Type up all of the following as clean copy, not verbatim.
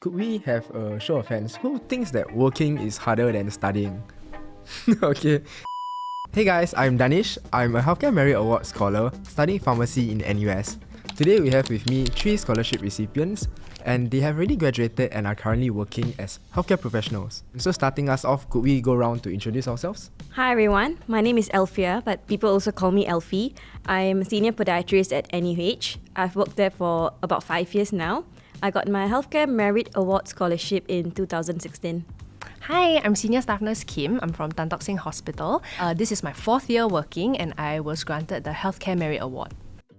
Could we have a show of hands? Who thinks that working is harder than studying? Okay. Hey guys, I'm Danish. I'm a Healthcare Merit Award scholar studying pharmacy in NUS. Today we have with me 3 scholarship recipients and they have already graduated and are currently working as healthcare professionals. So starting us off, could we go around to introduce ourselves? Hi everyone, my name is Elfia, but people also call me Elfie. I'm a senior podiatrist at NUH. I've worked there for about 5 years now. I got my Healthcare Merit Award scholarship in 2016. Hi, I'm Senior Staff Nurse Kim. I'm from Tan Tock Seng Hospital. This is my 4th year working and I was granted the Healthcare Merit Award.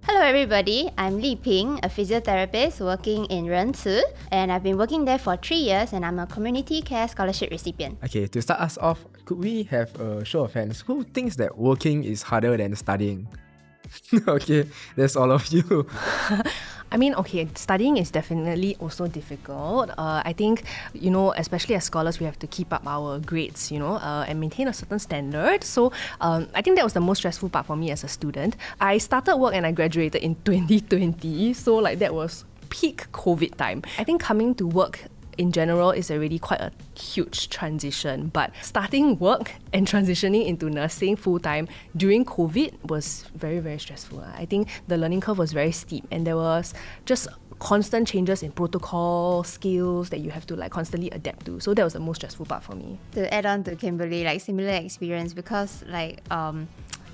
Hello everybody, I'm Li Ping, a physiotherapist working in Renci, and I've been working there for 3 years and I'm a community care scholarship recipient. Okay, to start us off, could we have a show of hands? Who thinks that working is harder than studying? Okay, that's all of you. Studying is definitely also difficult. I think, especially as scholars, we have to keep up our grades, and maintain a certain standard. So I think that was the most stressful part for me as a student. I started work and I graduated in 2020. So that was peak COVID time. I think coming to work in general is already quite a huge transition, but starting work and transitioning into nursing full-time during COVID was very, very stressful. I think the learning curve was very steep and there was just constant changes in protocol, skills that you have to constantly adapt to. So that was the most stressful part for me. To add on to Kimberly, similar experience because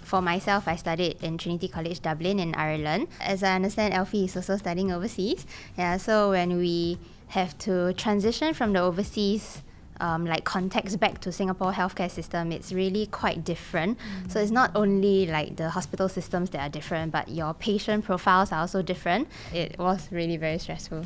for myself, I studied in Trinity College Dublin in Ireland. As I understand, Elfie is also studying overseas. Yeah, so when we have to transition from the overseas context back to Singapore healthcare system, it's really quite different. So it's not only the hospital systems that are different, but your patient profiles are also different. It was really very stressful.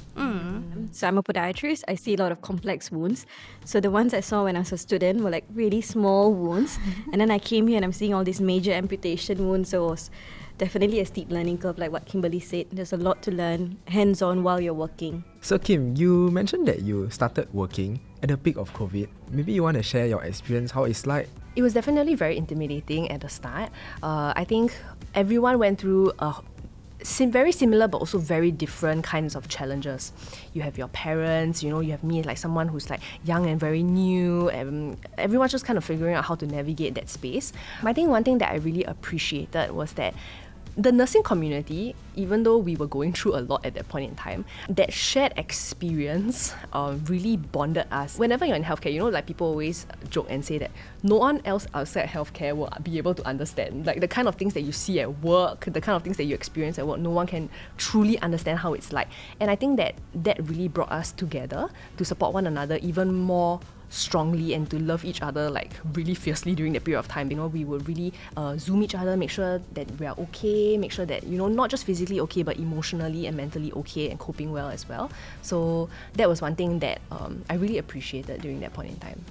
So I'm a podiatrist. I see a lot of complex wounds. So the ones I saw when I was a student were really small wounds. And then I came here and I'm seeing all these major amputation wounds. So it was definitely a steep learning curve, like what Kimberly said. There's a lot to learn hands-on while you're working. So Kim, you mentioned that you started working at the peak of COVID. Maybe you want to share your experience, how it's like? It was definitely very intimidating at the start. I think everyone went through very similar but also very different kinds of challenges. You have your parents, you have me, someone who's young and very new, and everyone's just kind of figuring out how to navigate that space. I think one thing that I really appreciated was that the nursing community, even though we were going through a lot at that point in time, that shared experience really bonded us. Whenever you're in healthcare, people always joke and say that no one else outside healthcare will be able to understand. The kind of things that you see at work, the kind of things that you experience at work, no one can truly understand how it's like. And I think that really brought us together to support one another even more strongly and to love each other really fiercely during that period of time. We would really Zoom each other, make sure that we are okay, make sure that not just physically okay but emotionally and mentally okay and coping well as well. So that was one thing that I really appreciated during that point in time.